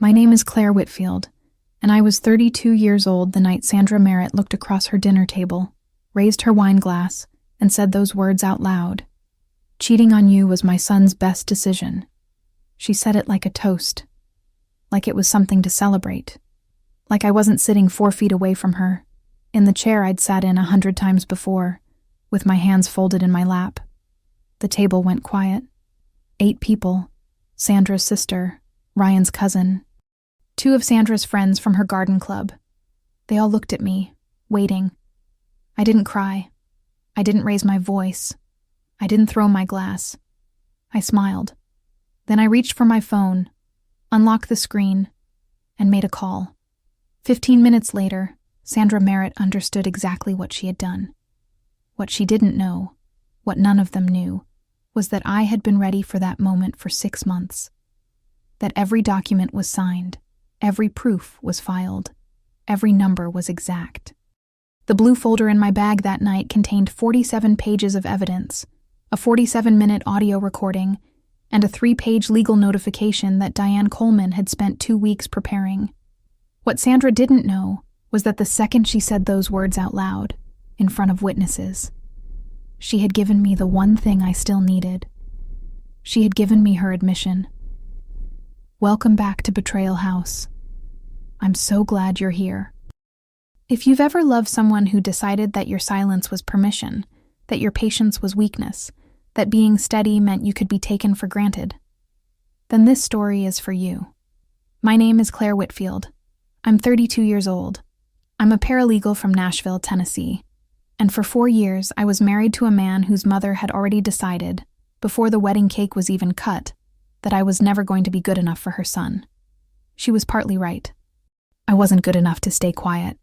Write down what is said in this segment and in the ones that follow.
My name is Claire Whitfield, and I was 32 years old the night Sandra Merritt looked across her dinner table, raised her wine glass, and said those words out loud. Cheating on you was my son's best decision. She said it like a toast, like it was something to celebrate, like I wasn't sitting 4 feet away from her, in the chair I'd sat in 100 times before, with my hands folded in my lap. The table went quiet. 8 people, Sandra's sister, Ryan's cousin, 2 of Sandra's friends from her garden club. They all looked at me, waiting. I didn't cry. I didn't raise my voice. I didn't throw my glass. I smiled. Then I reached for my phone, unlocked the screen, and made a call. 15 minutes later, Sandra Merritt understood exactly what she had done. What she didn't know, what none of them knew, was that I had been ready for that moment for 6 months. That every document was signed, every proof was filed, every number was exact. The blue folder in my bag that night contained 47 pages of evidence, a 47-minute audio recording, and a 3-page legal notification that Diane Coleman had spent 2 weeks preparing. What Sandra didn't know was that the second she said those words out loud, in front of witnesses, she had given me the one thing I still needed. She had given me her admission. Welcome back to Betrayal House. I'm so glad you're here. If you've ever loved someone who decided that your silence was permission, that your patience was weakness, that being steady meant you could be taken for granted, then this story is for you. My name is Claire Whitfield. I'm 32 years old. I'm a paralegal from Nashville, Tennessee. And for 4 years, I was married to a man whose mother had already decided, before the wedding cake was even cut, that I was never going to be good enough for her son. She was partly right. I wasn't good enough to stay quiet.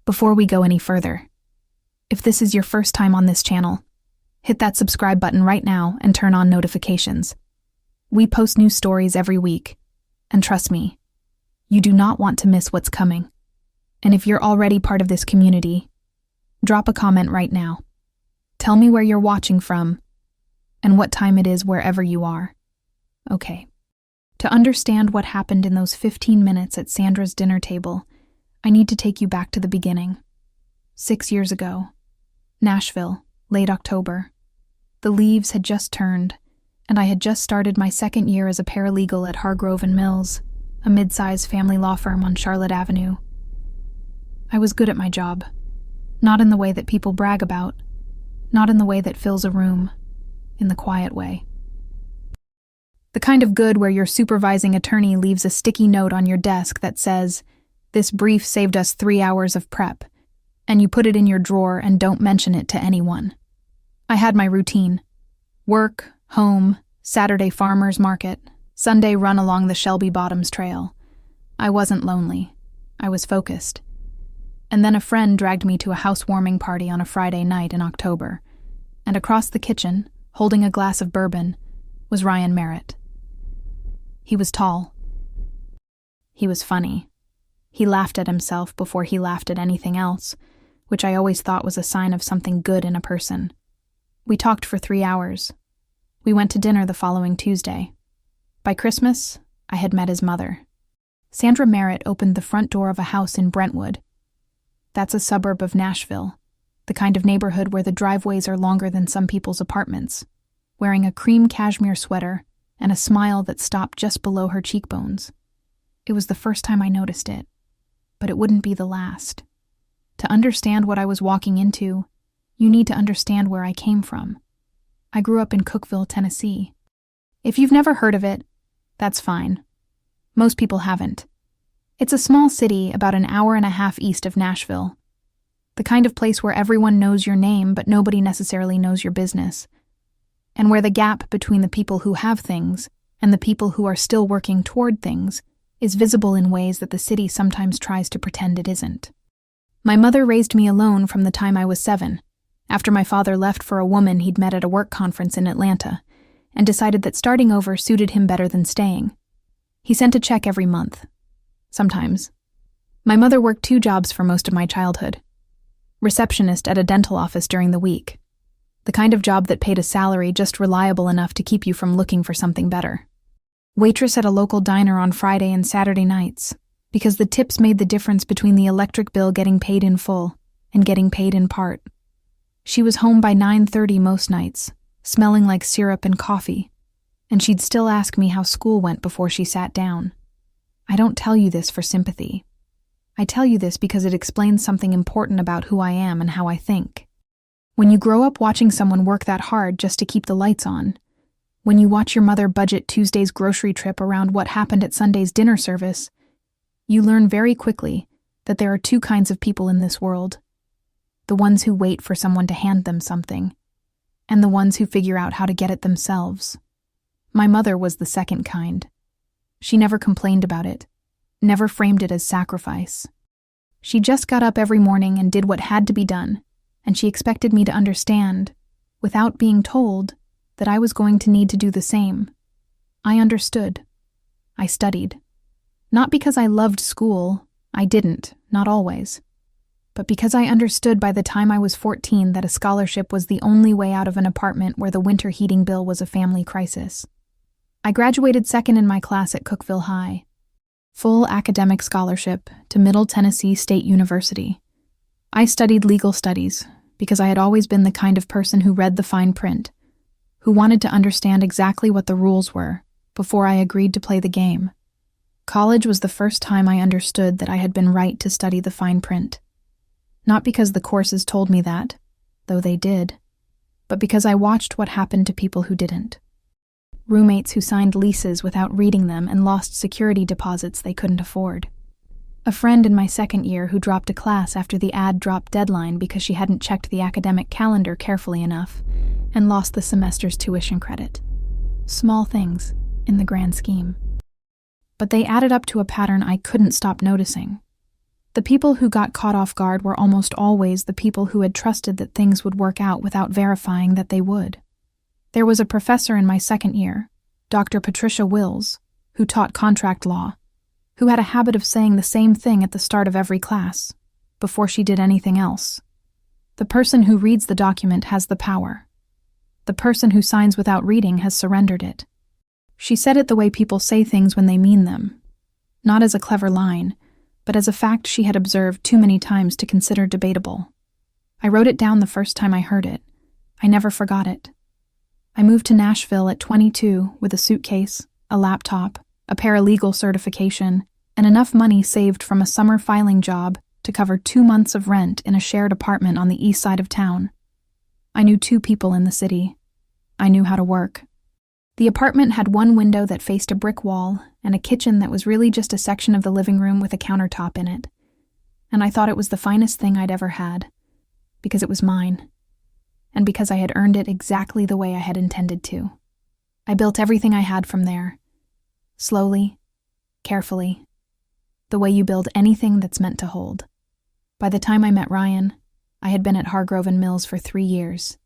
Before we go any further, if this is your first time on this channel, hit that subscribe button right now and turn on notifications. We post new stories every week, and trust me, you do not want to miss what's coming. And if you're already part of this community, drop a comment right now. Tell me where you're watching from and what time it is wherever you are. Okay. To understand what happened in those 15 minutes at Sandra's dinner table, I need to take you back to the beginning. 6 years ago. Nashville, late October. The leaves had just turned, and I had just started my 2nd year as a paralegal at Hargrove & Mills, a mid-sized family law firm on Charlotte Avenue. I was good at my job. Not in the way that people brag about, not in the way that fills a room, in the quiet way. The kind of good where your supervising attorney leaves a sticky note on your desk that says, "This brief saved us 3 hours of prep," and you put it in your drawer and don't mention it to anyone. I had my routine. Work, home, Saturday farmers market, Sunday run along the Shelby Bottoms Trail. I wasn't lonely. I was focused. And then a friend dragged me to a housewarming party on a Friday night in October, and across the kitchen, holding a glass of bourbon, was Ryan Merritt. He was tall. He was funny. He laughed at himself before he laughed at anything else, which I always thought was a sign of something good in a person. We talked for 3 hours. We went to dinner the following Tuesday. By Christmas, I had met his mother. Sandra Merritt opened the front door of a house in Brentwood. That's a suburb of Nashville, the kind of neighborhood where the driveways are longer than some people's apartments, wearing a cream cashmere sweater and a smile that stopped just below her cheekbones. It was the first time I noticed it, but it wouldn't be the last. To understand what I was walking into, you need to understand where I came from. I grew up in Cookeville, Tennessee. If you've never heard of it, that's fine. Most people haven't. It's a small city about an hour and a half east of Nashville. The kind of place where everyone knows your name but nobody necessarily knows your business. And where the gap between the people who have things and the people who are still working toward things is visible in ways that the city sometimes tries to pretend it isn't. My mother raised me alone from the time I was 7, after my father left for a woman he'd met at a work conference in Atlanta, and decided that starting over suited him better than staying. He sent a check every month. Sometimes. My mother worked 2 jobs for most of my childhood. Receptionist at a dental office during the week. The kind of job that paid a salary just reliable enough to keep you from looking for something better. Waitress at a local diner on Friday and Saturday nights, because the tips made the difference between the electric bill getting paid in full and getting paid in part. She was home by 9:30 most nights, smelling like syrup and coffee, and she'd still ask me how school went before she sat down. I don't tell you this for sympathy. I tell you this because it explains something important about who I am and how I think. When you grow up watching someone work that hard just to keep the lights on, when you watch your mother budget Tuesday's grocery trip around what happened at Sunday's dinner service, you learn very quickly that there are two kinds of people in this world: the ones who wait for someone to hand them something, and the ones who figure out how to get it themselves. My mother was the second kind. She never complained about it, never framed it as sacrifice. She just got up every morning and did what had to be done, and she expected me to understand, without being told, that I was going to need to do the same. I understood. I studied. Not because I loved school, I didn't, not always, but because I understood by the time I was 14 that a scholarship was the only way out of an apartment where the winter heating bill was a family crisis. I graduated second in my class at Cookeville High. Full academic scholarship to Middle Tennessee State University. I studied legal studies because I had always been the kind of person who read the fine print, who wanted to understand exactly what the rules were before I agreed to play the game. College was the first time I understood that I had been right to study the fine print. Not because the courses told me that, though they did, but because I watched what happened to people who didn't. Roommates who signed leases without reading them and lost security deposits they couldn't afford. A friend in my second year who dropped a class after the ad drop deadline because she hadn't checked the academic calendar carefully enough and lost the semester's tuition credit. Small things in the grand scheme. But they added up to a pattern I couldn't stop noticing. The people who got caught off guard were almost always the people who had trusted that things would work out without verifying that they would. There was a professor in my second year, Dr. Patricia Wills, who taught contract law, who had a habit of saying the same thing at the start of every class, before she did anything else. The person who reads the document has the power. The person who signs without reading has surrendered it. She said it the way people say things when they mean them, not as a clever line, but as a fact she had observed too many times to consider debatable. I wrote it down the first time I heard it. I never forgot it. I moved to Nashville at 22 with a suitcase, a laptop, a paralegal certification, and enough money saved from a summer filing job to cover 2 months of rent in a shared apartment on the east side of town. I knew 2 people in the city. I knew how to work. The apartment had one window that faced a brick wall and a kitchen that was really just a section of the living room with a countertop in it. And I thought it was the finest thing I'd ever had, because it was mine, and because I had earned it exactly the way I had intended to. I built everything I had from there. Slowly, carefully, the way you build anything that's meant to hold. By the time I met Ryan, I had been at Hargrove and Mills for 3 years.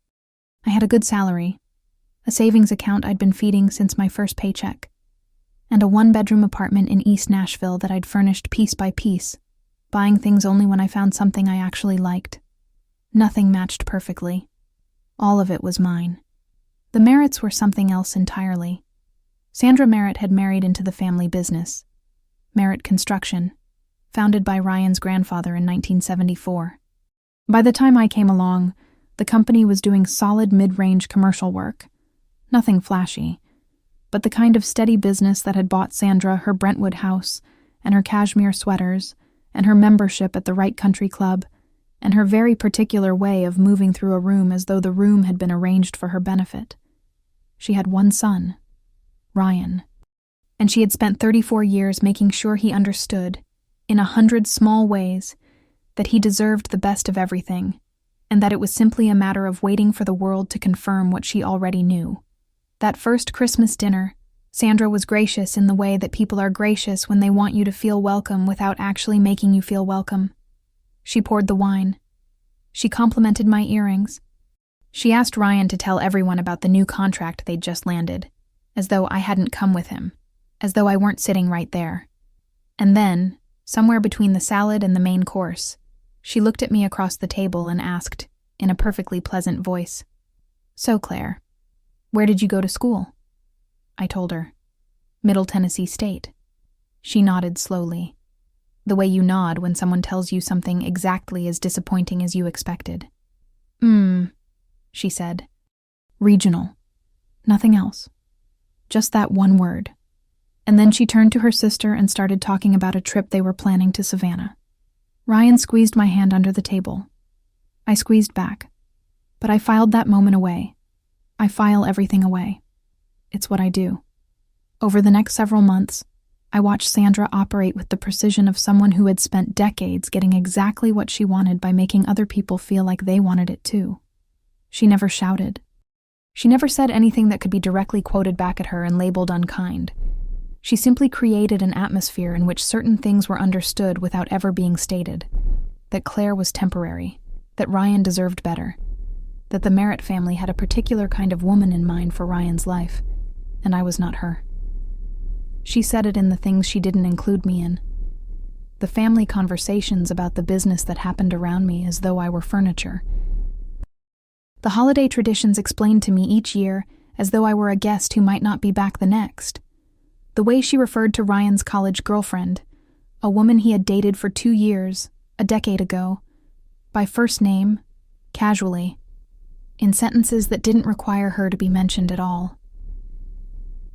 I had a good salary, a savings account I'd been feeding since my first paycheck, and a 1-bedroom apartment in East Nashville that I'd furnished piece by piece, buying things only when I found something I actually liked. Nothing matched perfectly. All of it was mine. The Merritts were something else entirely. Sandra Merritt had married into the family business, Merritt Construction, founded by Ryan's grandfather in 1974. By the time I came along, the company was doing solid mid-range commercial work. Nothing flashy, but the kind of steady business that had bought Sandra her Brentwood house and her cashmere sweaters and her membership at the Right Country Club and her very particular way of moving through a room as though the room had been arranged for her benefit. She had one son, Ryan, and she had spent 34 years making sure he understood, in 100 small ways, that he deserved the best of everything, and that it was simply a matter of waiting for the world to confirm what she already knew. That first Christmas dinner, Sandra was gracious in the way that people are gracious when they want you to feel welcome without actually making you feel welcome. She poured the wine. She complimented my earrings. She asked Ryan to tell everyone about the new contract they'd just landed, as though I hadn't come with him, as though I weren't sitting right there. And then, somewhere between the salad and the main course, she looked at me across the table and asked, in a perfectly pleasant voice, "So, Claire, where did you go to school?" I told her. Middle Tennessee State. She nodded slowly, the way you nod when someone tells you something exactly as disappointing as you expected. She said. Regional. Nothing else. Just that one word. And then she turned to her sister and started talking about a trip they were planning to Savannah. Ryan squeezed my hand under the table. I squeezed back, but I filed that moment away. I file everything away. It's what I do. Over the next several months, I watched Sandra operate with the precision of someone who had spent decades getting exactly what she wanted by making other people feel like they wanted it too. She never shouted. She never said anything that could be directly quoted back at her and labeled unkind. She simply created an atmosphere in which certain things were understood without ever being stated. That Claire was temporary, that Ryan deserved better, that the Merritt family had a particular kind of woman in mind for Ryan's life, and I was not her. She said it in the things she didn't include me in. The family conversations about the business that happened around me as though I were furniture. The holiday traditions explained to me each year as though I were a guest who might not be back the next. The way she referred to Ryan's college girlfriend, a woman he had dated for 2 years, a decade ago, by first name, casually, in sentences that didn't require her to be mentioned at all.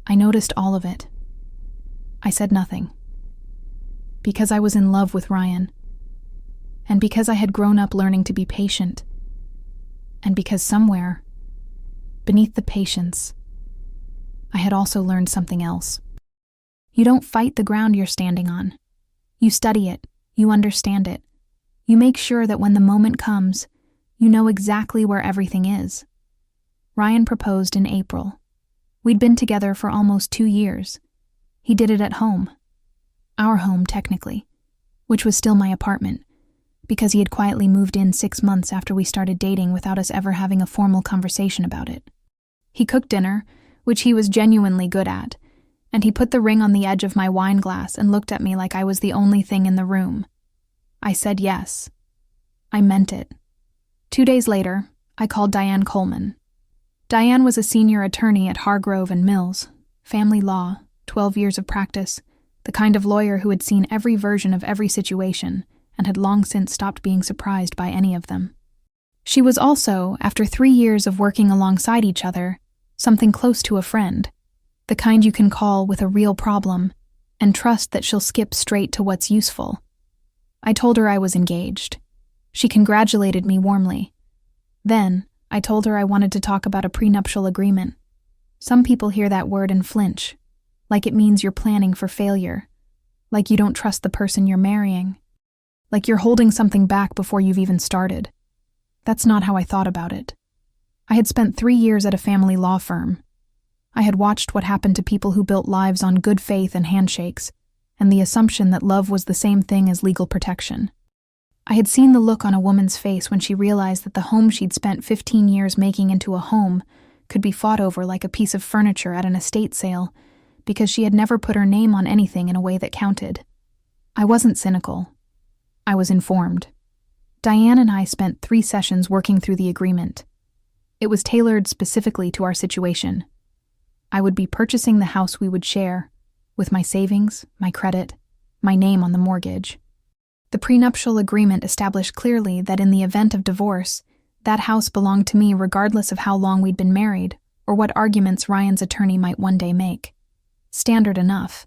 I noticed all of it. I said nothing. Because I was in love with Ryan. And because I had grown up learning to be patient. And because somewhere, beneath the patience, I had also learned something else. You don't fight the ground you're standing on. You study it. You understand it. You make sure that when the moment comes, you know exactly where everything is. Ryan proposed in April. We'd been together for almost 2 years. He did it at home. Our home, technically, which was still my apartment, because he had quietly moved in 6 months after we started dating without us ever having a formal conversation about it. He cooked dinner, which he was genuinely good at, and he put the ring on the edge of my wine glass and looked at me like I was the only thing in the room. I said yes. I meant it. 2 days later, I called Diane Coleman. Diane was a senior attorney at Hargrove and Mills, family law, 12 years of practice, the kind of lawyer who had seen every version of every situation and had long since stopped being surprised by any of them. She was also, after 3 years of working alongside each other, something close to a friend, the kind you can call with a real problem and trust that she'll skip straight to what's useful. I told her I was engaged. She congratulated me warmly. Then, I told her I wanted to talk about a prenuptial agreement. Some people hear that word and flinch, like it means you're planning for failure, like you don't trust the person you're marrying, like you're holding something back before you've even started. That's not how I thought about it. I had spent 3 years at a family law firm. I had watched what happened to people who built lives on good faith and handshakes, and the assumption that love was the same thing as legal protection. I had seen the look on a woman's face when she realized that the home she'd spent 15 years making into a home could be fought over like a piece of furniture at an estate sale, because she had never put her name on anything in a way that counted. I wasn't cynical. I was informed. Diane and I spent 3 sessions working through the agreement. It was tailored specifically to our situation. I would be purchasing the house we would share, with my savings, my credit, my name on the mortgage. The prenuptial agreement established clearly that in the event of divorce, that house belonged to me regardless of how long we'd been married or what arguments Ryan's attorney might one day make. Standard enough.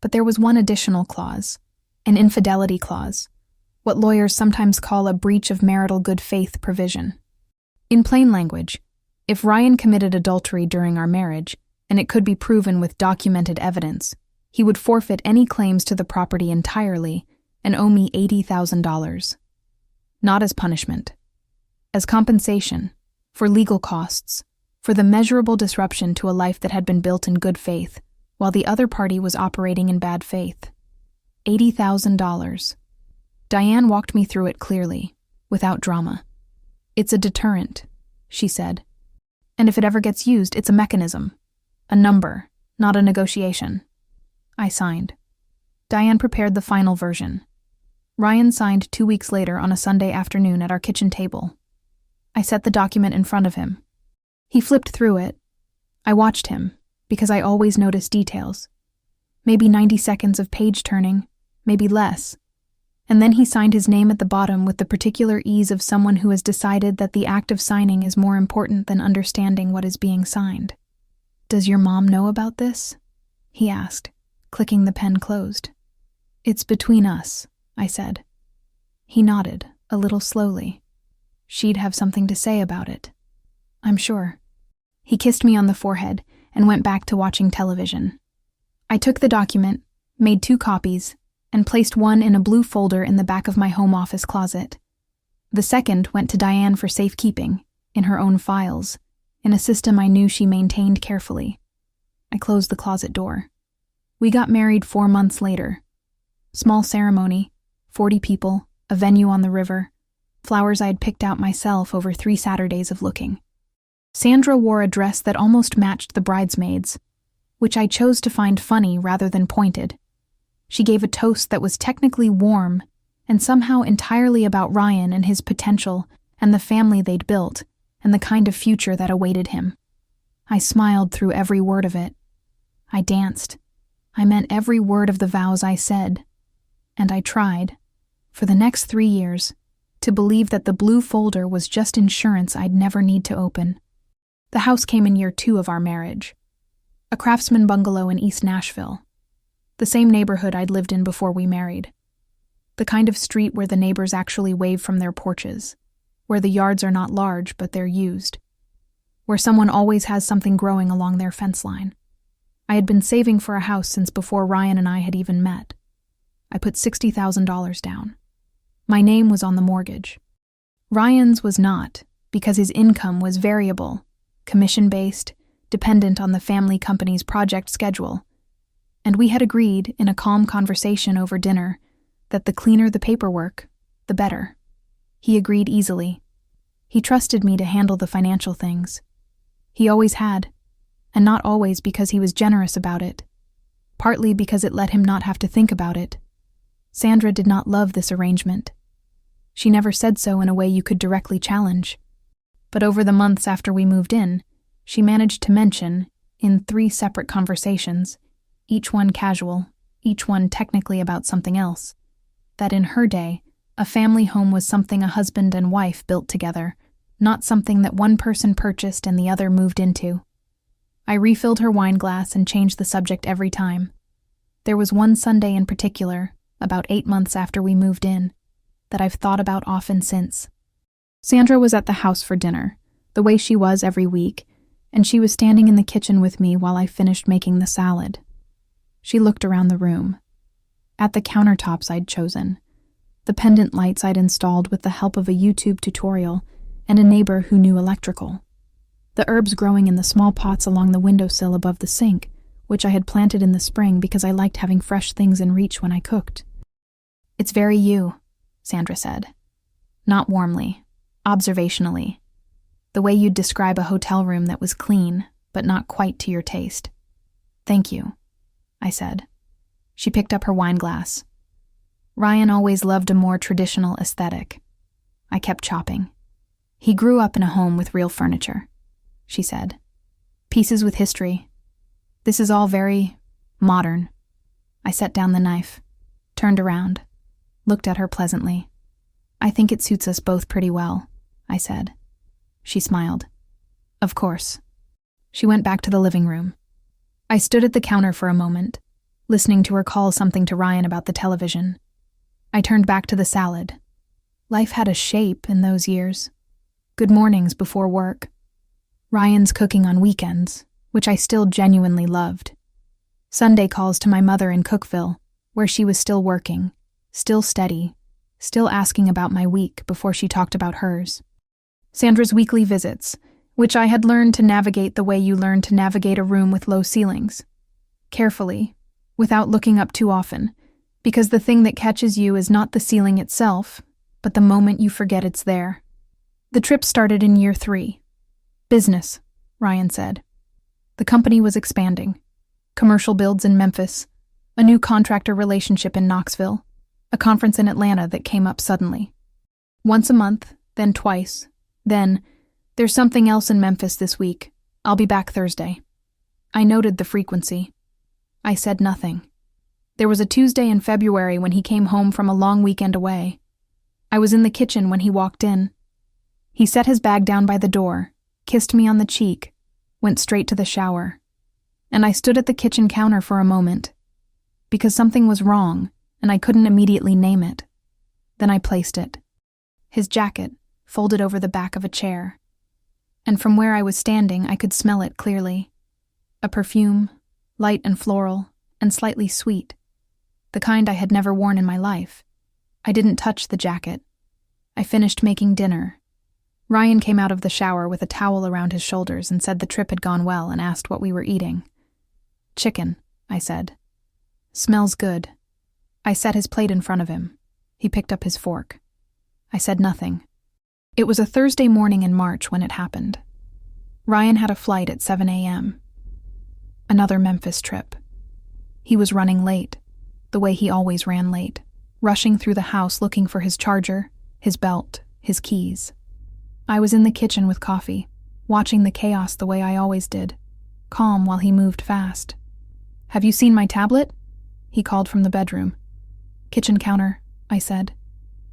But there was one additional clause, an infidelity clause, what lawyers sometimes call a breach of marital good faith provision. In plain language, if Ryan committed adultery during our marriage, and it could be proven with documented evidence, he would forfeit any claims to the property entirely and owe me $80,000. Not as punishment. As compensation, for legal costs, for the measurable disruption to a life that had been built in good faith, while the other party was operating in bad faith. $80,000. Diane walked me through it clearly, without drama. It's a deterrent, she said. And if it ever gets used, it's a mechanism. A number, not a negotiation. I signed. Diane prepared the final version. Ryan signed 2 weeks later on a Sunday afternoon at our kitchen table. I set the document in front of him. He flipped through it. I watched him, because I always notice details. Maybe 90 seconds of page turning, maybe less. And then he signed his name at the bottom with the particular ease of someone who has decided that the act of signing is more important than understanding what is being signed. "Does your mom know about this?" he asked, clicking the pen closed. "It's between us," I said. He nodded, a little slowly. "She'd have something to say about it." "I'm sure." He kissed me on the forehead and went back to watching television. I took the document, made 2 copies, and placed one in a blue folder in the back of my home office closet. The second went to Diane for safekeeping, in her own files, in a system I knew she maintained carefully. I closed the closet door. We got married 4 months later. Small ceremony, 40 people, a venue on the river, flowers I had picked out myself over 3 Saturdays of looking. Sandra wore a dress that almost matched the bridesmaids, which I chose to find funny rather than pointed. She gave a toast that was technically warm and somehow entirely about Ryan and his potential and the family they'd built and the kind of future that awaited him. I smiled through every word of it. I danced. I meant every word of the vows I said. And I tried, for the next 3 years, to believe that the blue folder was just insurance I'd never need to open. The house came in year 2 of our marriage. A craftsman bungalow in East Nashville. The same neighborhood I'd lived in before we married. The kind of street where the neighbors actually wave from their porches, where the yards are not large but they're used, where someone always has something growing along their fence line. I had been saving for a house since before Ryan and I had even met. I put $60,000 down. My name was on the mortgage. Ryan's was not, because his income was variable, commission-based, dependent on the family company's project schedule, and we had agreed in a calm conversation over dinner that the cleaner the paperwork, the better. He agreed easily. He trusted me to handle the financial things. He always had, and not always because he was generous about it, partly because it let him not have to think about it. Sandra did not love this arrangement. She never said so in a way you could directly challenge. But over the months after we moved in, she managed to mention, in 3 separate conversations, each one casual, each one technically about something else, that in her day, a family home was something a husband and wife built together, not something that one person purchased and the other moved into. I refilled her wine glass and changed the subject every time. There was one Sunday in particular, about 8 months after we moved in, that I've thought about often since. Sandra was at the house for dinner, the way she was every week, and she was standing in the kitchen with me while I finished making the salad. She looked around the room. At the countertops I'd chosen, the pendant lights I'd installed with the help of a YouTube tutorial and a neighbor who knew electrical. The herbs growing in the small pots along the windowsill above the sink, which I had planted in the spring because I liked having fresh things in reach when I cooked. "It's very you," Sandra said. Not warmly, observationally. The way you'd describe a hotel room that was clean, but not quite to your taste. "Thank you," I said. She picked up her wine glass. "Ryan always loved a more traditional aesthetic." I kept chopping. "He grew up in a home with real furniture," she said. "Pieces with history. This is all very modern." I set down the knife, turned around, looked at her pleasantly. "I think it suits us both pretty well," I said. She smiled. "Of course." She went back to the living room. I stood at the counter for a moment, listening to her call something to Ryan about the television. I turned back to the salad. Life had a shape in those years. Good mornings before work. Ryan's cooking on weekends, which I still genuinely loved. Sunday calls to my mother in Cookville, where she was still working, still steady, still asking about my week before she talked about hers. Sandra's weekly visits, which I had learned to navigate the way you learn to navigate a room with low ceilings. Carefully, without looking up too often, because the thing that catches you is not the ceiling itself, but the moment you forget it's there. The trip started in year 3. Business, Ryan said. The company was expanding. Commercial builds in Memphis, a new contractor relationship in Knoxville, a conference in Atlanta that came up suddenly. Once a month, then twice, then, "There's something else in Memphis this week. I'll be back Thursday." I noted the frequency. I said nothing, There was a Tuesday in February when he came home from a long weekend away. I was in the kitchen when he walked in. He set his bag down by the door, kissed me on the cheek, went straight to the shower. And I stood at the kitchen counter for a moment, because something was wrong, and I couldn't immediately name it. Then I placed it. His jacket, folded over the back of a chair. And from where I was standing, I could smell it clearly. A perfume, light and floral, and slightly sweet. The kind I had never worn in my life. I didn't touch the jacket. I finished making dinner. Ryan came out of the shower with a towel around his shoulders and said the trip had gone well and asked what we were eating. "Chicken," I said. "Smells good." I set his plate in front of him. He picked up his fork. I said nothing. It was a Thursday morning in March when it happened. Ryan had a flight at 7 a.m. Another Memphis trip. He was running late, the way he always ran late, rushing through the house looking for his charger, his belt, his keys. I was in the kitchen with coffee, watching the chaos the way I always did, calm while he moved fast. "Have you seen my tablet?" he called from the bedroom. "Kitchen counter," I said.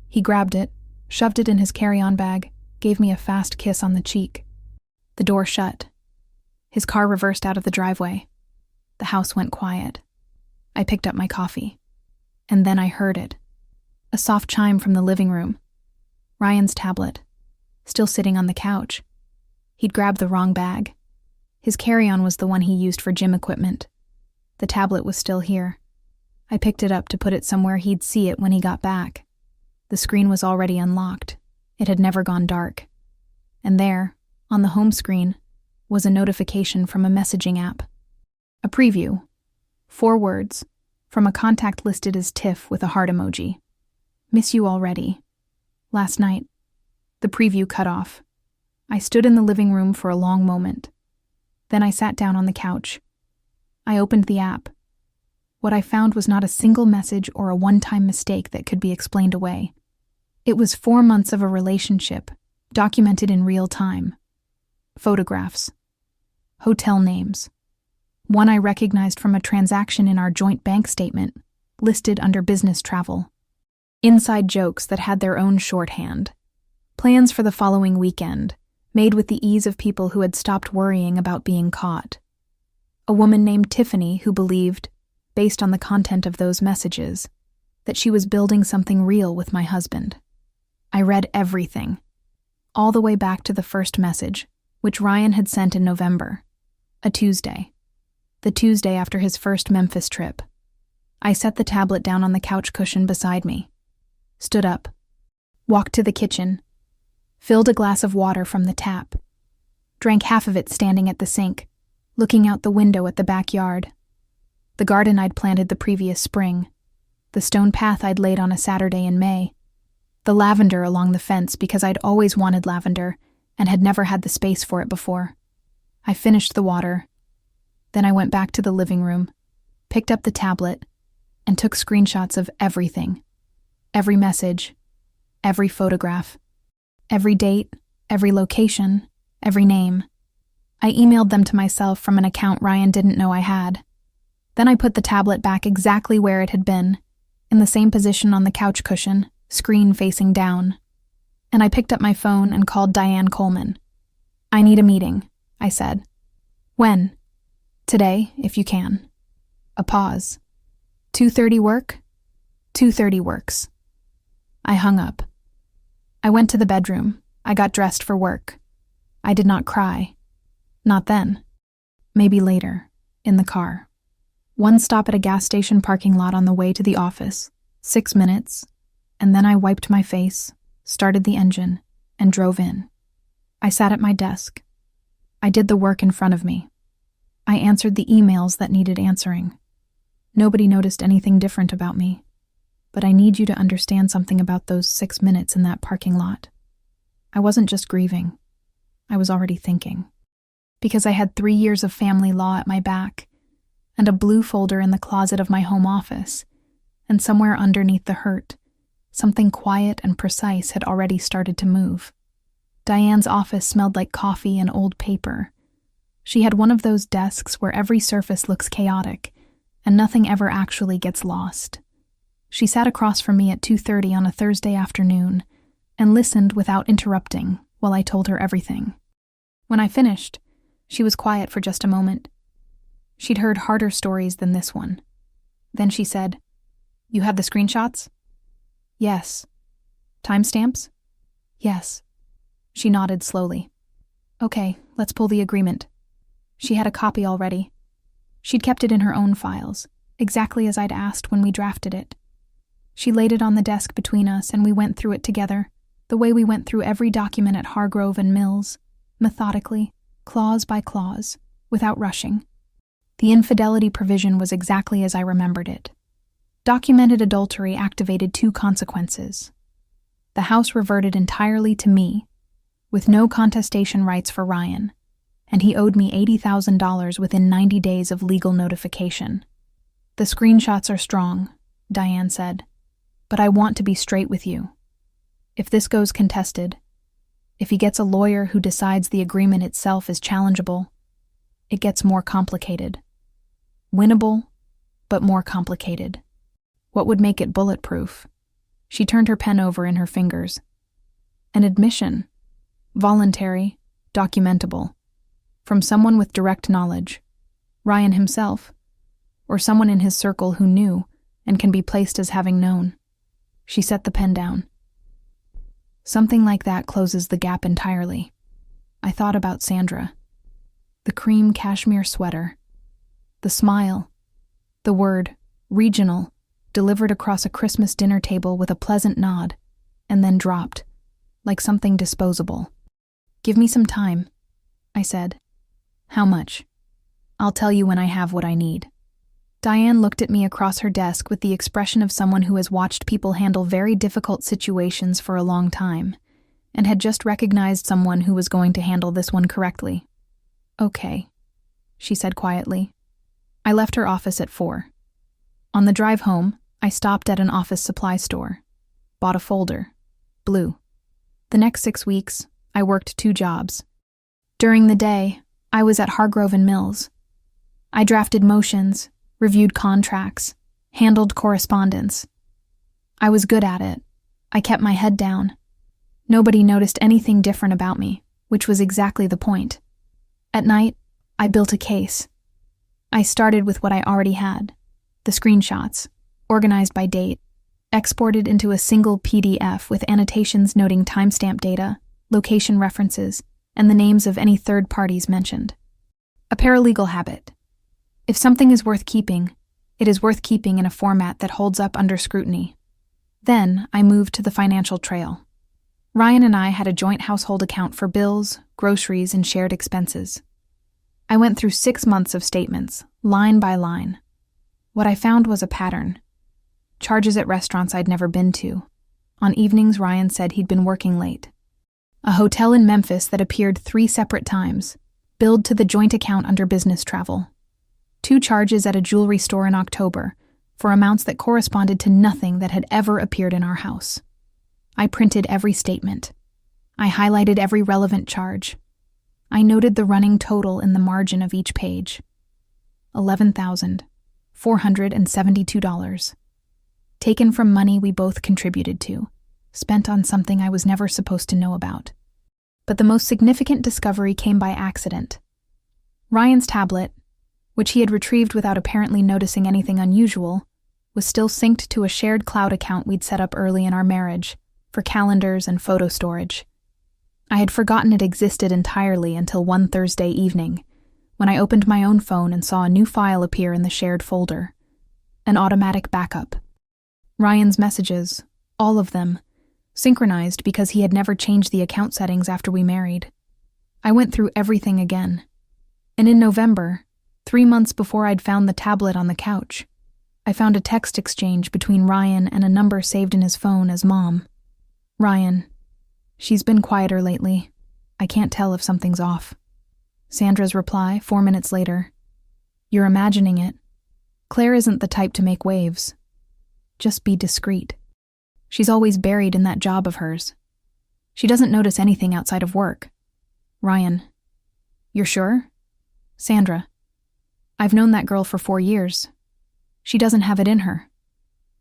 He grabbed it, shoved it in his carry-on bag, gave me a fast kiss on the cheek. The door shut. His car reversed out of the driveway. The house went quiet. I picked up my coffee. And then I heard it. A soft chime from the living room. Ryan's tablet, still sitting on the couch. He'd grabbed the wrong bag. His carry-on was the one he used for gym equipment. The tablet was still here. I picked it up to put it somewhere he'd see it when he got back. The screen was already unlocked. It had never gone dark. And there, on the home screen, was a notification from a messaging app. A preview. 4 words, from a contact listed as Tiff with a heart emoji. "Miss you already. Last night." The preview cut off. I stood in the living room for a long moment. Then I sat down on the couch. I opened the app. What I found was not a single message or a one-time mistake that could be explained away. It was 4 months of a relationship, documented in real time. Photographs. Hotel names. One I recognized from a transaction in our joint bank statement, listed under business travel. Inside jokes that had their own shorthand. Plans for the following weekend, made with the ease of people who had stopped worrying about being caught. A woman named Tiffany who believed, based on the content of those messages, that she was building something real with my husband. I read everything, all the way back to the first message, which Ryan had sent in November, a Tuesday, the Tuesday after his first Memphis trip. I set the tablet down on the couch cushion beside me, stood up, walked to the kitchen, filled a glass of water from the tap, drank half of it standing at the sink, looking out the window at the backyard. The garden I'd planted the previous spring, the stone path I'd laid on a Saturday in May, the lavender along the fence because I'd always wanted lavender and had never had the space for it before. I finished the water. Then I went back to the living room, picked up the tablet, and took screenshots of everything. Every message, every photograph, every date, every location, every name. I emailed them to myself from an account Ryan didn't know I had. Then I put the tablet back exactly where it had been, in the same position on the couch cushion, screen facing down. And I picked up my phone and called Diane Coleman. "I need a meeting," I said. "When?" "Today, if you can." A pause. 2:30 work? 2:30 works. I hung up. I went to the bedroom. I got dressed for work. I did not cry. Not then. Maybe later, in the car. One stop at a gas station parking lot on the way to the office, 6 minutes, and then I wiped my face, started the engine, and drove in. I sat at my desk. I did the work in front of me. I answered the emails that needed answering. Nobody noticed anything different about me, but I need you to understand something about those 6 minutes in that parking lot. I wasn't just grieving. I was already thinking. Because I had 3 years of family law at my back, and a blue folder in the closet of my home office, and somewhere underneath the hurt, something quiet and precise had already started to move. Diane's office smelled like coffee and old paper. She had one of those desks where every surface looks chaotic, and nothing ever actually gets lost. She sat across from me at 2:30 on a Thursday afternoon and listened without interrupting while I told her everything. When I finished, she was quiet for just a moment. She'd heard harder stories than this one. Then she said, "You have the screenshots?" "Yes." "Timestamps?" "Yes." She nodded slowly. "Okay, let's pull the agreement." She had a copy already. She'd kept it in her own files, exactly as I'd asked when we drafted it. She laid it on the desk between us and we went through it together, the way we went through every document at Hargrove and Mills, methodically, clause by clause, without rushing. The infidelity provision was exactly as I remembered it. Documented adultery activated 2 consequences. The house reverted entirely to me, with no contestation rights for Ryan, and he owed me $80,000 within 90 days of legal notification. "The screenshots are strong," Diane said, "but I want to be straight with you. If this goes contested, if he gets a lawyer who decides the agreement itself is challengeable, it gets more complicated. Winnable, but more complicated. What would make it bulletproof?" She turned her pen over in her fingers. "An admission. Voluntary, documentable. From someone with direct knowledge. Ryan himself, or someone in his circle who knew and can be placed as having known." She set the pen down. "Something like that closes the gap entirely." I thought about Sandra. The cream cashmere sweater. The smile. The word, regional, delivered across a Christmas dinner table with a pleasant nod, and then dropped, like something disposable. "Give me some time," I said. "How much?" "I'll tell you when I have what I need." Diane looked at me across her desk with the expression of someone who has watched people handle very difficult situations for a long time, and had just recognized someone who was going to handle this one correctly. "Okay," she said quietly. I left her office at 4. On the drive home, I stopped at an office supply store. Bought a folder. Blue. The next 6 weeks, I worked 2 jobs. During the day, I was at Hargrove and Mills. I drafted motions, reviewed contracts, handled correspondence. I was good at it. I kept my head down. Nobody noticed anything different about me, which was exactly the point. At night, I built a case. I started with what I already had, the screenshots, organized by date, exported into a single PDF with annotations noting timestamp data, location references, and the names of any third parties mentioned. A paralegal habit. If something is worth keeping, it is worth keeping in a format that holds up under scrutiny. Then I moved to the financial trail. Ryan and I had a joint household account for bills, groceries, and shared expenses. I went through 6 months of statements, line by line. What I found was a pattern. Charges at restaurants I'd never been to. On evenings, Ryan said he'd been working late. A hotel in Memphis that appeared 3 separate times, billed to the joint account under business travel. 2 charges at a jewelry store in October, for amounts that corresponded to nothing that had ever appeared in our house. I printed every statement. I highlighted every relevant charge. I noted the running total in the margin of each page. $11,472. Taken from money we both contributed to, spent on something I was never supposed to know about. But the most significant discovery came by accident. Ryan's tablet, which he had retrieved without apparently noticing anything unusual, was still synced to a shared cloud account we'd set up early in our marriage, for calendars and photo storage. I had forgotten it existed entirely until one Thursday evening, when I opened my own phone and saw a new file appear in the shared folder. An automatic backup. Ryan's messages, all of them, synchronized because he had never changed the account settings after we married. I went through everything again. And in November, 3 months before I'd found the tablet on the couch, I found a text exchange between Ryan and a number saved in his phone as Mom. Ryan, she's been quieter lately. I can't tell if something's off. Sandra's reply, 4 minutes later. You're imagining it. Claire isn't the type to make waves. Just be discreet. She's always buried in that job of hers. She doesn't notice anything outside of work. Ryan. You're sure? Sandra. I've known that girl for 4 years. She doesn't have it in her.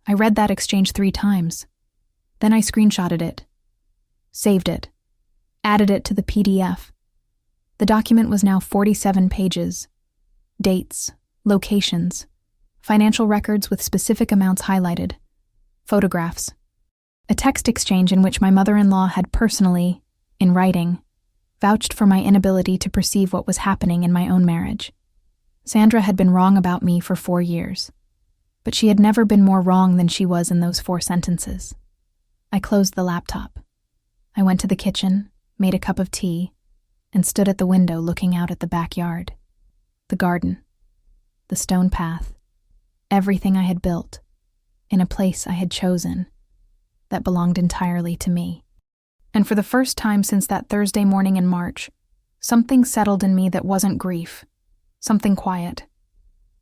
I read that exchange 3 times. Then I screenshotted it, saved it, added it to the PDF. The document was now 47 pages. Dates, locations, financial records with specific amounts highlighted, photographs. A text exchange in which my mother-in-law had personally, in writing, vouched for my inability to perceive what was happening in my own marriage. Sandra had been wrong about me for 4 years, but she had never been more wrong than she was in those 4 sentences. I closed the laptop. I went to the kitchen, made a cup of tea, and stood at the window looking out at the backyard, the garden, the stone path, everything I had built, in a place I had chosen, that belonged entirely to me. And for the first time since that Thursday morning in March, something settled in me that wasn't grief, something quiet,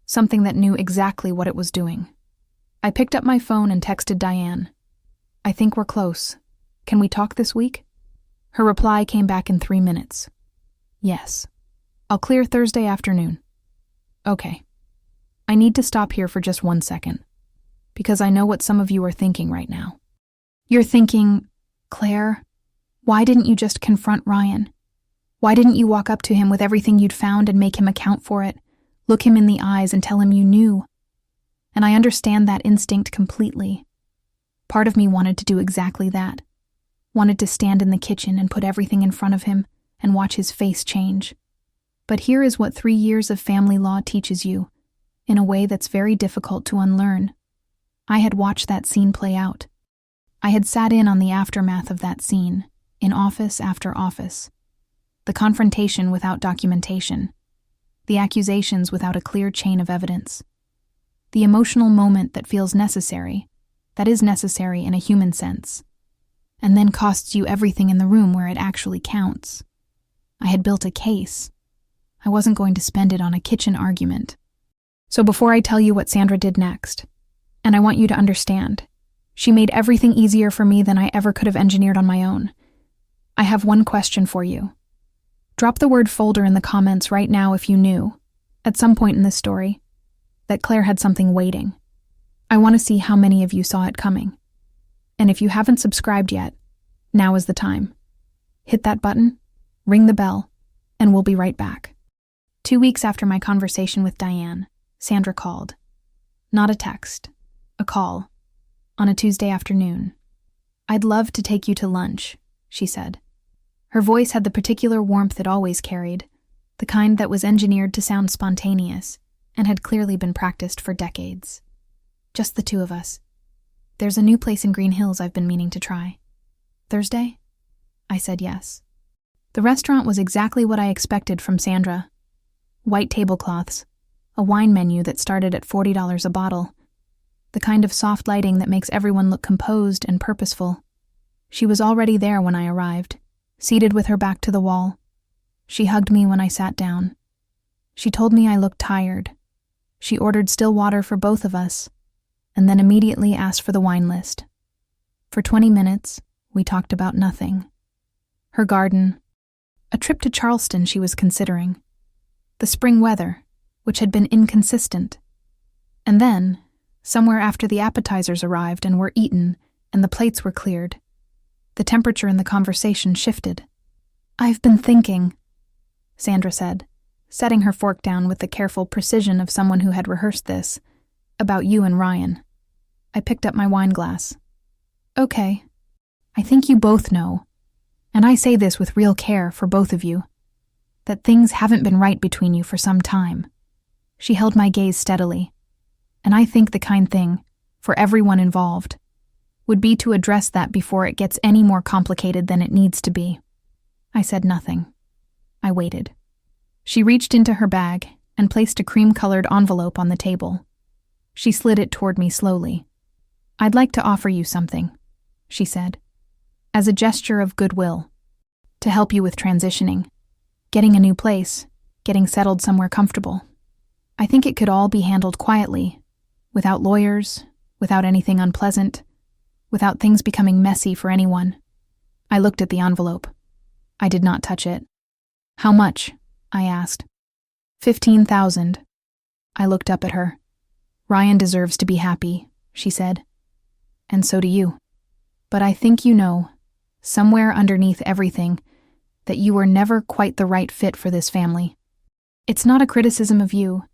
something that knew exactly what it was doing. I picked up my phone and texted Diane. "I think we're close. Can we talk this week?" Her reply came back in 3 minutes. "Yes. I'll clear Thursday afternoon." "Okay. I need to stop here for just 1 second, because I know what some of you are thinking right now. You're thinking, Claire, why didn't you just confront Ryan? Why didn't you walk up to him with everything you'd found and make him account for it, look him in the eyes and tell him you knew?" And I understand that instinct completely. Part of me wanted to do exactly that, wanted to stand in the kitchen and put everything in front of him and watch his face change. But here is what 3 years of family law teaches you, in a way that's very difficult to unlearn. I had watched that scene play out. I had sat in on the aftermath of that scene, in office after office. The confrontation without documentation. The accusations without a clear chain of evidence. The emotional moment that feels necessary, that is necessary in a human sense, and then costs you everything in the room where it actually counts. I had built a case. I wasn't going to spend it on a kitchen argument. So before I tell you what Sandra did next, and I want you to understand, she made everything easier for me than I ever could have engineered on my own. I have one question for you. Drop the word folder in the comments right now if you knew, at some point in this story, that Claire had something waiting. I want to see how many of you saw it coming. And if you haven't subscribed yet, now is the time. Hit that button, ring the bell, and we'll be right back. 2 weeks after my conversation with Diane, Sandra called. Not a text, a call, on a Tuesday afternoon. "I'd love to take you to lunch," she said. Her voice had the particular warmth it always carried, the kind that was engineered to sound spontaneous and had clearly been practiced for decades. "Just the 2 of us. There's a new place in Green Hills I've been meaning to try." "Thursday?" I said yes. The restaurant was exactly what I expected from Sandra. White tablecloths, a wine menu that started at $40 a bottle, the kind of soft lighting that makes everyone look composed and purposeful. She was already there when I arrived, seated with her back to the wall. She hugged me when I sat down. She told me I looked tired. She ordered still water for both of us, and then immediately asked for the wine list. For 20 minutes, we talked about nothing. Her garden, a trip to Charleston she was considering, the spring weather, which had been inconsistent. And then, somewhere after the appetizers arrived and were eaten and the plates were cleared, the temperature in the conversation shifted. "I've been thinking," Sandra said, setting her fork down with the careful precision of someone who had rehearsed this, "about you and Ryan." I picked up my wine glass. "Okay. I think you both know, and I say this with real care for both of you, that things haven't been right between you for some time." She held my gaze steadily, and I think the kind thing, for everyone involved, would be to address that before it gets any more complicated than it needs to be. I said nothing. I waited. She reached into her bag and placed a cream-colored envelope on the table. She slid it toward me slowly. "I'd like to offer you something," she said, "as a gesture of goodwill, to help you with transitioning, getting a new place, getting settled somewhere comfortable. I think it could all be handled quietly, without lawyers, without anything unpleasant, without things becoming messy for anyone." I looked at the envelope. I did not touch it. "How much?" I asked. 15,000. I looked up at her. "Ryan deserves to be happy," she said. "And so do you. But I think you know, somewhere underneath everything, that you were never quite the right fit for this family. It's not a criticism of you.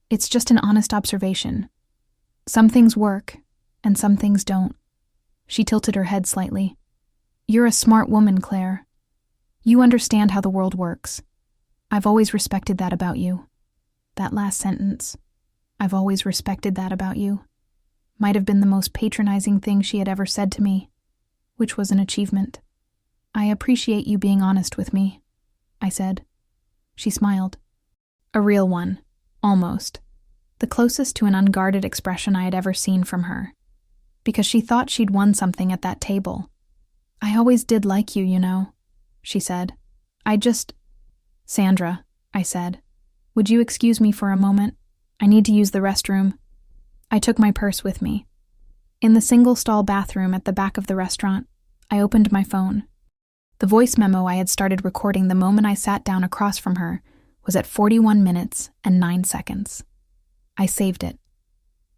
It's just an honest observation. Some things work, and some things don't." She tilted her head slightly. "You're a smart woman, Claire. You understand how the world works. I've always respected that about you." That last sentence, "I've always respected that about you," might have been the most patronizing thing she had ever said to me, which was an achievement. "I appreciate you being honest with me," I said. She smiled. A real one, almost. The closest to an unguarded expression I had ever seen from her. Because she thought she'd won something at that table. "I always did like you, you know," she said. "Sandra," I said, "would you excuse me for a moment? I need to use the restroom." I took my purse with me. In the single-stall bathroom at the back of the restaurant, I opened my phone. The voice memo I had started recording the moment I sat down across from her was at 41 minutes and 9 seconds. I saved it,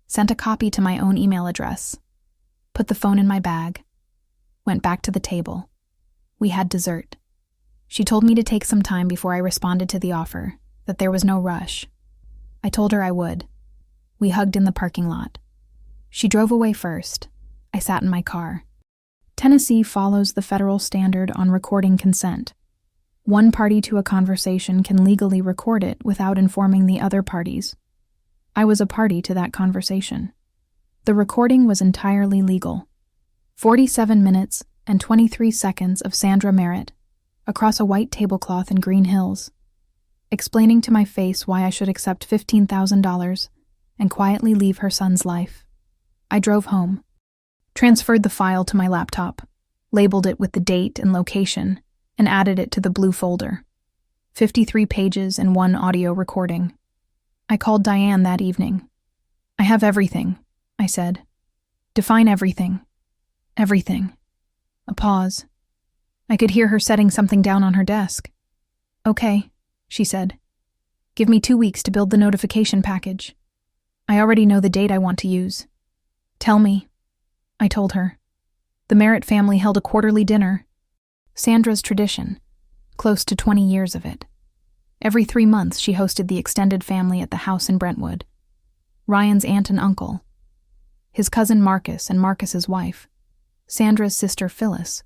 sent a copy to my own email address, put the phone in my bag, went back to the table. We had dessert. She told me to take some time before I responded to the offer, that there was no rush. I told her I would. We hugged in the parking lot. She drove away first. I sat in my car. Tennessee follows the federal standard on recording consent. One party to a conversation can legally record it without informing the other parties. I was a party to that conversation. The recording was entirely legal. 47 minutes and 23 seconds of Sandra Merritt, across a white tablecloth in Green Hills, explaining to my face why I should accept $15,000 and quietly leave her son's life. I drove home, transferred the file to my laptop, labeled it with the date and location, and added it to the blue folder. 53 pages and 1 audio recording. I called Diane that evening. "I have everything," I said. "Define everything." "Everything." A pause. I could hear her setting something down on her desk. "Okay," she said. "Give me 2 weeks to build the notification package. I already know the date I want to use." "Tell me," I told her. The Merritt family held a quarterly dinner. Sandra's tradition, close to 20 years of it. Every 3 months she hosted the extended family at the house in Brentwood. Ryan's aunt and uncle, his cousin Marcus and Marcus's wife, Sandra's sister Phyllis,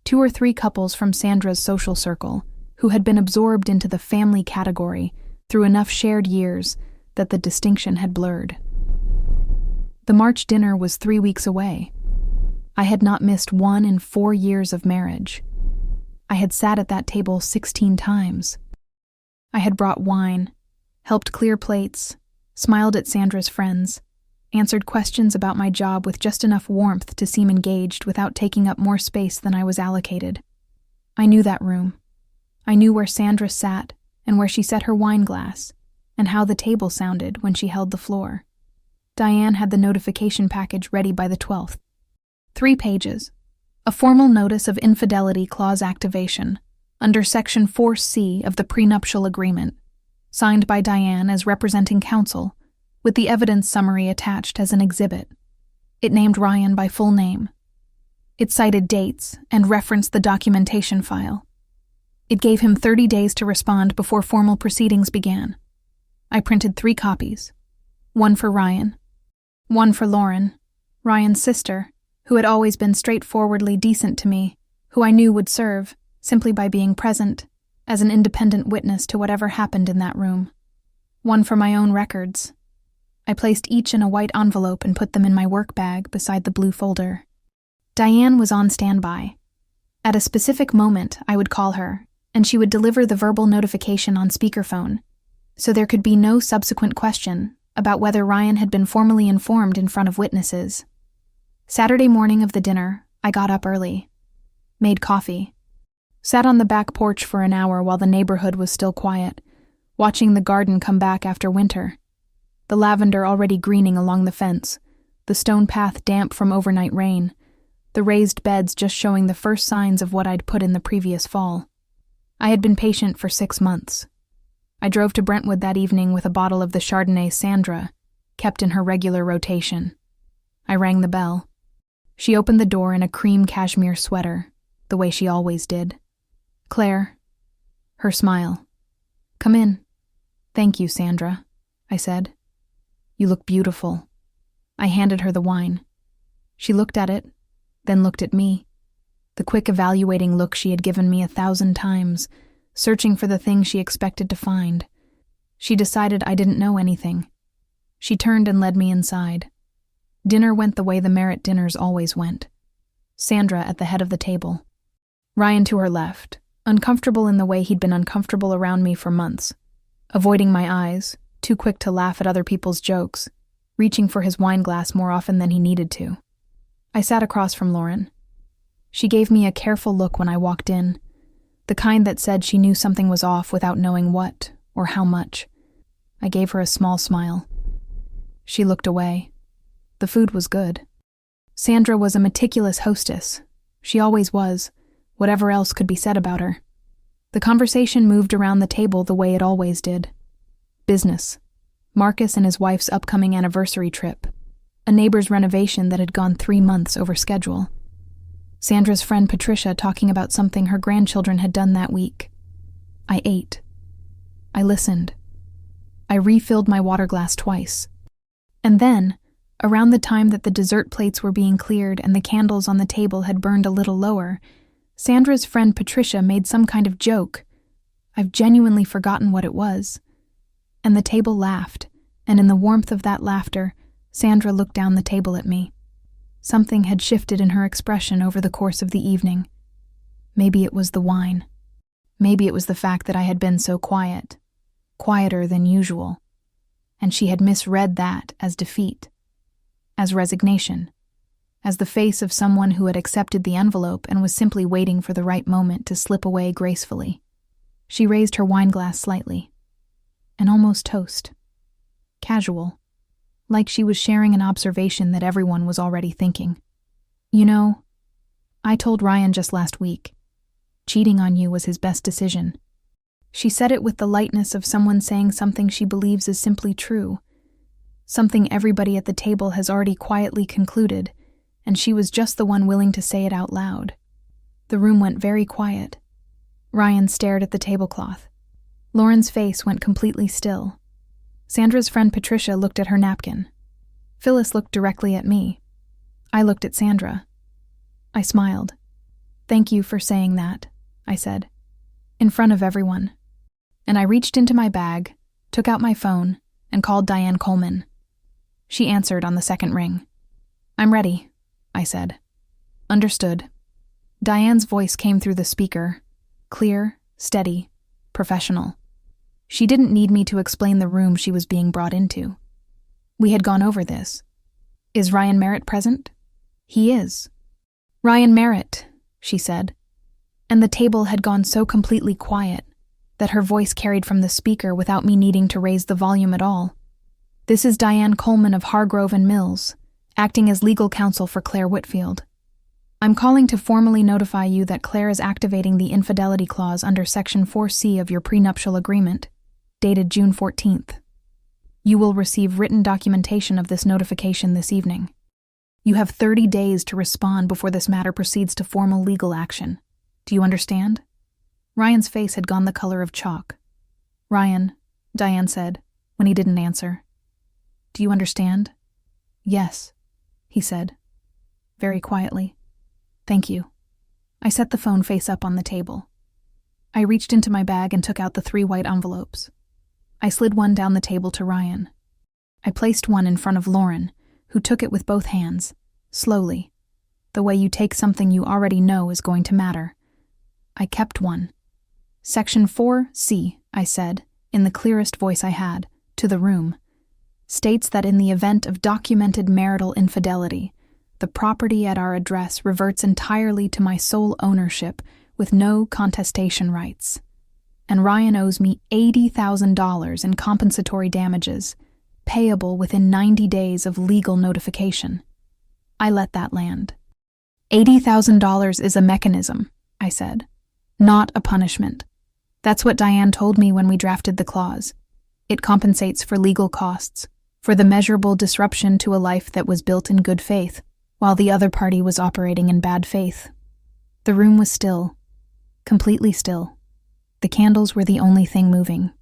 2 or 3 couples from Sandra's social circle who had been absorbed into the family category through enough shared years that the distinction had blurred. The March dinner was 3 weeks away. I had not missed one in 4 years of marriage. I had sat at that table 16 times. I had brought wine, helped clear plates, smiled at Sandra's friends, answered questions about my job with just enough warmth to seem engaged without taking up more space than I was allocated. I knew that room. I knew where Sandra sat and where she set her wine glass, and how the table sounded when she held the floor. Diane had the notification package ready by the 12th. 3 pages. A formal notice of infidelity clause activation, under Section 4C of the prenuptial agreement, signed by Diane as representing counsel, with the evidence summary attached as an exhibit. It named Ryan by full name. It cited dates and referenced the documentation file. It gave him 30 days to respond before formal proceedings began. I printed 3 copies. One for Ryan. One for Lauren, Ryan's sister, who had always been straightforwardly decent to me, who I knew would serve, simply by being present, as an independent witness to whatever happened in that room. One for my own records. I placed each in a white envelope and put them in my work bag beside the blue folder. Diane was on standby. At a specific moment, I would call her, and she would deliver the verbal notification on speakerphone, so there could be no subsequent question about whether Ryan had been formally informed in front of witnesses. Saturday morning of the dinner, I got up early, made coffee, sat on the back porch for an hour while the neighborhood was still quiet, watching the garden come back after winter, the lavender already greening along the fence, the stone path damp from overnight rain, the raised beds just showing the first signs of what I'd put in the previous fall. I had been patient for 6 months. I drove to Brentwood that evening with a bottle of the Chardonnay Sandra, kept in her regular rotation. I rang the bell. She opened the door in a cream cashmere sweater, the way she always did. "Claire." Her smile. "Come in." "Thank you, Sandra," I said. "You look beautiful." I handed her the wine. She looked at it, then looked at me. The quick evaluating look she had given me 1,000 times, searching for the thing she expected to find. She decided I didn't know anything. She turned and led me inside. Dinner went the way the Merritt dinners always went. Sandra at the head of the table. Ryan to her left, uncomfortable in the way he'd been uncomfortable around me for months, avoiding my eyes, too quick to laugh at other people's jokes, reaching for his wine glass more often than he needed to. I sat across from Lauren. She gave me a careful look when I walked in, the kind that said she knew something was off without knowing what or how much. I gave her a small smile. She looked away. The food was good. Sandra was a meticulous hostess. She always was, whatever else could be said about her. The conversation moved around the table the way it always did. Business. Marcus and his wife's upcoming anniversary trip. A neighbor's renovation that had gone 3 months over schedule. Sandra's friend Patricia talking about something her grandchildren had done that week. I ate. I listened. I refilled my water glass twice. And then, around the time that the dessert plates were being cleared and the candles on the table had burned a little lower, Sandra's friend Patricia made some kind of joke. I've genuinely forgotten what it was. And the table laughed, and in the warmth of that laughter, Sandra looked down the table at me. Something had shifted in her expression over the course of the evening. Maybe it was the wine. Maybe it was the fact that I had been so quiet, quieter than usual, and she had misread that as defeat, as resignation, as the face of someone who had accepted the envelope and was simply waiting for the right moment to slip away gracefully. She raised her wine glass slightly. An almost toast. Casual. Like she was sharing an observation that everyone was already thinking. "You know, I told Ryan just last week. Cheating on you was his best decision." She said it with the lightness of someone saying something she believes is simply true. Something everybody at the table has already quietly concluded, and she was just the one willing to say it out loud. The room went very quiet. Ryan stared at the tablecloth. Lauren's face went completely still. Sandra's friend Patricia looked at her napkin. Phyllis looked directly at me. I looked at Sandra. I smiled. "Thank you for saying that," I said, in front of everyone. And I reached into my bag, took out my phone, and called Diane Coleman. She answered on the second ring. "I'm ready," I said. "Understood." Diane's voice came through the speaker, clear, steady, professional. She didn't need me to explain the room she was being brought into. We had gone over this. "Is Ryan Merritt present?" "He is." "Ryan Merritt," she said. And the table had gone so completely quiet that her voice carried from the speaker without me needing to raise the volume at all. "This is Diane Coleman of Hargrove and Mills, acting as legal counsel for Claire Whitfield. I'm calling to formally notify you that Claire is activating the infidelity clause under Section 4C of your prenuptial agreement, dated June 14th. You will receive written documentation of this notification this evening. You have 30 days to respond before this matter proceeds to formal legal action. Do you understand?" Ryan's face had gone the color of chalk. "Ryan," Diane said, when he didn't answer. "Do you understand?" "Yes," he said, very quietly. "Thank you." I set the phone face up on the table. I reached into my bag and took out the 3 white envelopes. I slid one down the table to Ryan. I placed one in front of Lauren, who took it with both hands, slowly, the way you take something you already know is going to matter. I kept one. "Section 4C, I said, in the clearest voice I had, to the room, states that in the event of documented marital infidelity, the property at our address reverts entirely to my sole ownership with no contestation rights. And Ryan owes me $80,000 in compensatory damages, payable within 90 days of legal notification." I let that land. $80,000 is a mechanism, I said, not a punishment. That's what Diane told me when we drafted the clause. It compensates for legal costs, for the measurable disruption to a life that was built in good faith, while the other party was operating in bad faith. The room was still, completely still. The candles were the only thing moving.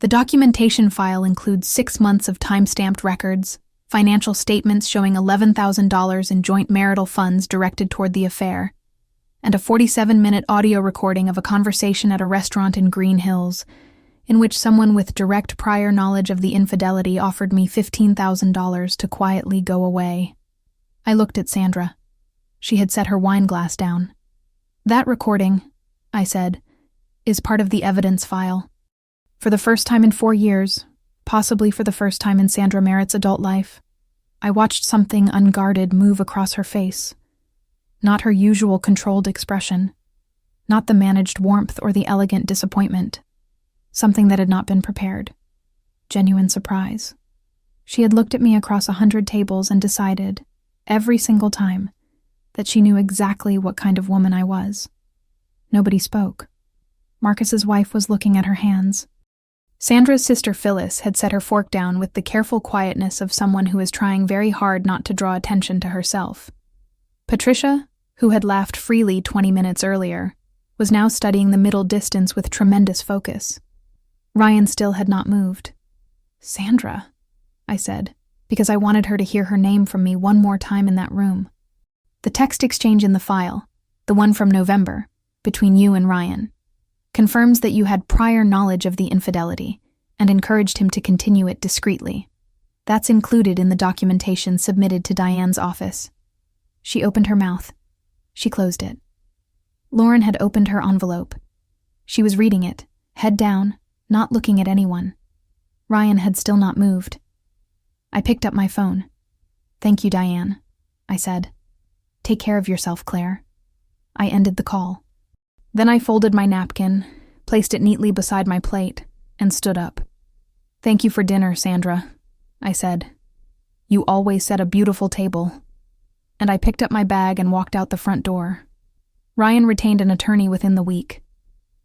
The documentation file includes 6 months of time-stamped records, financial statements showing $11,000 in joint marital funds directed toward the affair, and a 47-minute audio recording of a conversation at a restaurant in Green Hills, in which someone with direct prior knowledge of the infidelity offered me $15,000 to quietly go away. I looked at Sandra. She had set her wine glass down. "That recording," I said, "is part of the evidence file. For the first time in 4 years, possibly for the first time in Sandra Merritt's adult life, I watched something unguarded move across her face. Not her usual controlled expression, not the managed warmth or the elegant disappointment. Something that had not been prepared. Genuine surprise. She had looked at me across 100 tables and decided, every single time, that she knew exactly what kind of woman I was. Nobody spoke. Marcus's wife was looking at her hands. Sandra's sister Phyllis had set her fork down with the careful quietness of someone who is trying very hard not to draw attention to herself. Patricia, who had laughed freely 20 minutes earlier, was now studying the middle distance with tremendous focus. Ryan still had not moved. "Sandra," I said, because I wanted her to hear her name from me one more time in that room. "The text exchange in the file, the one from November, between you and Ryan, confirms that you had prior knowledge of the infidelity and encouraged him to continue it discreetly. That's included in the documentation submitted to Diane's office." She opened her mouth. She closed it. Lauren had opened her envelope. She was reading it, head down, not looking at anyone. Ryan had still not moved. I picked up my phone. "Thank you, Diane," I said. "Take care of yourself, Claire." I ended the call. Then I folded my napkin, placed it neatly beside my plate, and stood up. "Thank you for dinner, Sandra," I said. "You always set a beautiful table." And I picked up my bag and walked out the front door. Ryan retained an attorney within the week.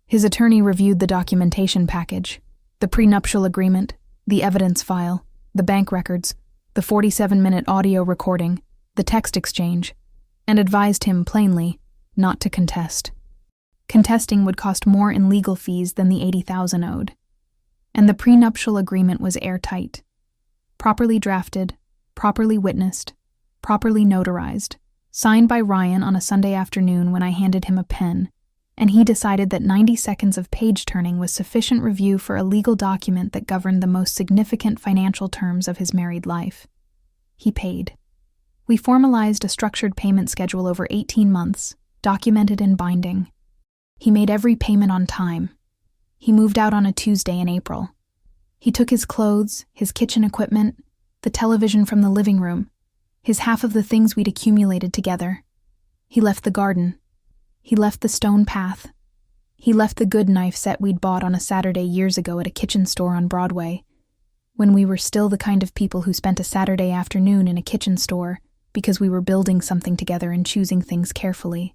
His attorney reviewed the documentation package, the prenuptial agreement, the evidence file, the bank records, the 47-minute audio recording, the text exchange, and advised him plainly not to contest. Contesting would cost more in legal fees than the $80,000 owed. And the prenuptial agreement was airtight. Properly drafted, properly witnessed, properly notarized, signed by Ryan on a Sunday afternoon when I handed him a pen, and he decided that 90 seconds of page-turning was sufficient review for a legal document that governed the most significant financial terms of his married life. He paid. We formalized a structured payment schedule over 18 months, documented and binding. He made every payment on time. He moved out on a Tuesday in April. He took his clothes, his kitchen equipment, the television from the living room, his half of the things we'd accumulated together. He left the garden. He left the stone path. He left the good knife set we'd bought on a Saturday years ago at a kitchen store on Broadway, when we were still the kind of people who spent a Saturday afternoon in a kitchen store because we were building something together and choosing things carefully.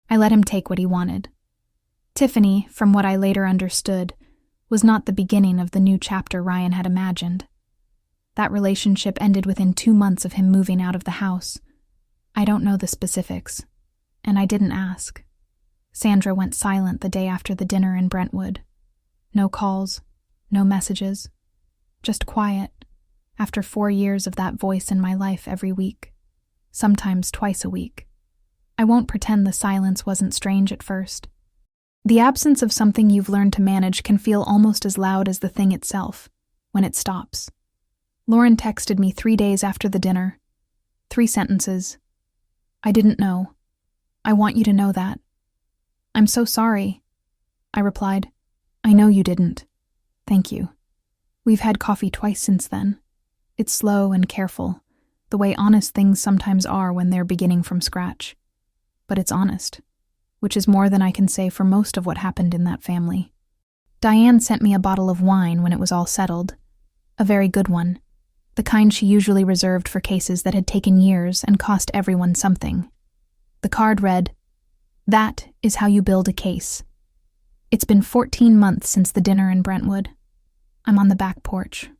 I let him take what he wanted. Tiffany, from what I later understood, was not the beginning of the new chapter Ryan had imagined. That relationship ended within 2 months of him moving out of the house. I don't know the specifics, and I didn't ask. Sandra went silent the day after the dinner in Brentwood. No calls, no messages, just quiet, after 4 years of that voice in my life every week, sometimes twice a week. I won't pretend the silence wasn't strange at first. The absence of something you've learned to manage can feel almost as loud as the thing itself, when it stops. Lauren texted me 3 days after the dinner. 3 sentences. "I didn't know. I want you to know that." "I'm so sorry," I replied. "I know you didn't. Thank you." We've had coffee twice since then. It's slow and careful, the way honest things sometimes are when they're beginning from scratch. But it's honest, which is more than I can say for most of what happened in that family. Diane sent me a bottle of wine when it was all settled. A very good one. The kind she usually reserved for cases that had taken years and cost everyone something. The card read, "That is how you build a case." It's been 14 months since the dinner in Brentwood. I'm on the back porch.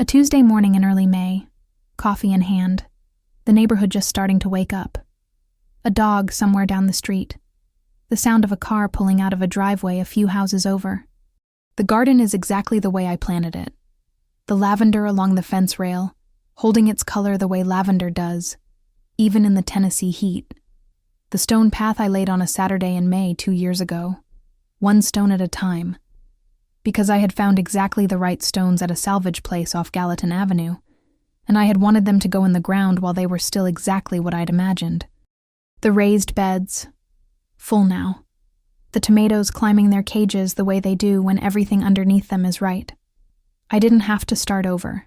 A Tuesday morning in early May, coffee in hand, the neighborhood just starting to wake up. A dog somewhere down the street. The sound of a car pulling out of a driveway a few houses over. The garden is exactly the way I planted it. The lavender along the fence rail, holding its color the way lavender does, even in the Tennessee heat. The stone path I laid on a Saturday in May 2 years ago, one stone at a time, because I had found exactly the right stones at a salvage place off Gallatin Avenue, and I had wanted them to go in the ground while they were still exactly what I'd imagined. The raised beds, full now. The tomatoes climbing their cages the way they do when everything underneath them is right. I didn't have to start over.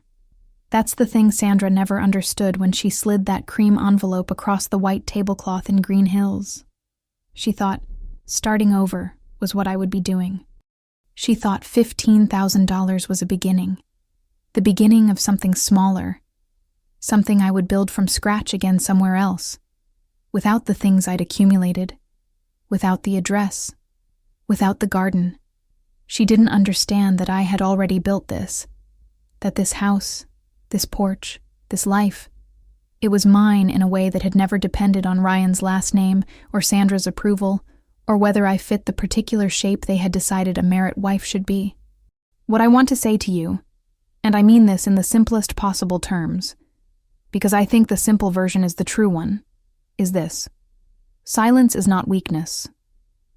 That's the thing Sandra never understood when she slid that cream envelope across the white tablecloth in Green Hills. She thought starting over was what I would be doing. She thought $15,000 was a beginning. The beginning of something smaller. Something I would build from scratch again somewhere else. Without the things I'd accumulated. Without the address. Without the garden. She didn't understand that I had already built this. That this house, this porch, this life, it was mine in a way that had never depended on Ryan's last name or Sandra's approval, or whether I fit the particular shape they had decided a Merritt wife should be. What I want to say to you, and I mean this in the simplest possible terms, because I think the simple version is the true one, is this. Silence is not weakness.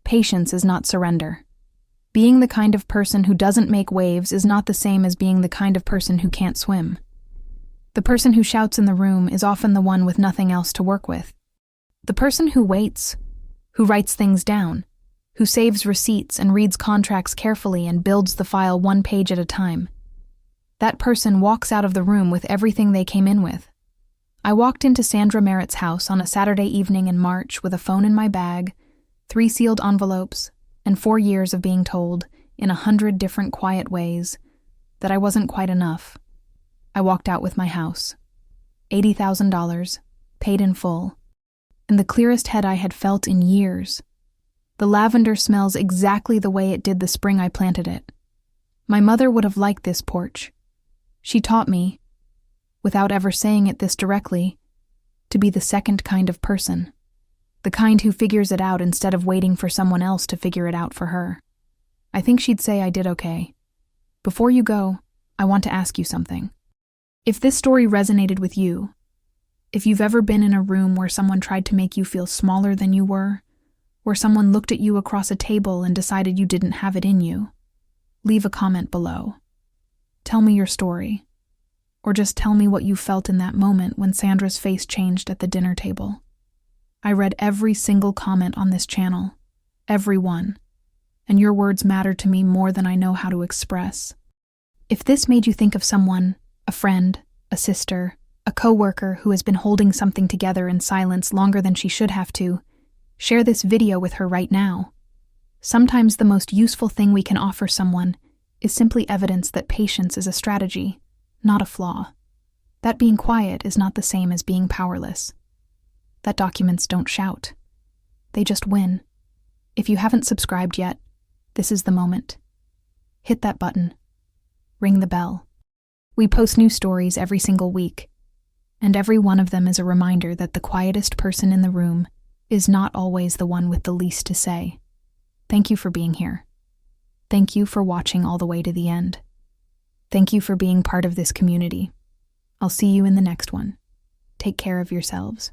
Patience is not surrender. Being the kind of person who doesn't make waves is not the same as being the kind of person who can't swim. The person who shouts in the room is often the one with nothing else to work with. The person who waits, who writes things down, who saves receipts and reads contracts carefully and builds the file one page at a time. That person walks out of the room with everything they came in with. I walked into Sandra Merritt's house on a Saturday evening in March with a phone in my bag, 3 sealed envelopes, and 4 years of being told, in 100 different quiet ways, that I wasn't quite enough. I walked out with my house. $80,000, paid in full, and the clearest head I had felt in years. The lavender smells exactly the way it did the spring I planted it. My mother would have liked this porch. She taught me, without ever saying it this directly, to be the second kind of person. The kind who figures it out instead of waiting for someone else to figure it out for her. I think she'd say I did okay. Before you go, I want to ask you something. If this story resonated with you, if you've ever been in a room where someone tried to make you feel smaller than you were, where someone looked at you across a table and decided you didn't have it in you, leave a comment below. Tell me your story, or just tell me what you felt in that moment when Sandra's face changed at the dinner table. I read every single comment on this channel, every one, and your words matter to me more than I know how to express. If this made you think of someone, a friend, a sister, a coworker who has been holding something together in silence longer than she should have to, share this video with her right now. Sometimes the most useful thing we can offer someone is simply evidence that patience is a strategy, not a flaw. That being quiet is not the same as being powerless. That documents don't shout. They just win. If you haven't subscribed yet, this is the moment. Hit that button. Ring the bell. We post new stories every single week, and every one of them is a reminder that the quietest person in the room is not always the one with the least to say. Thank you for being here. Thank you for watching all the way to the end. Thank you for being part of this community. I'll see you in the next one. Take care of yourselves.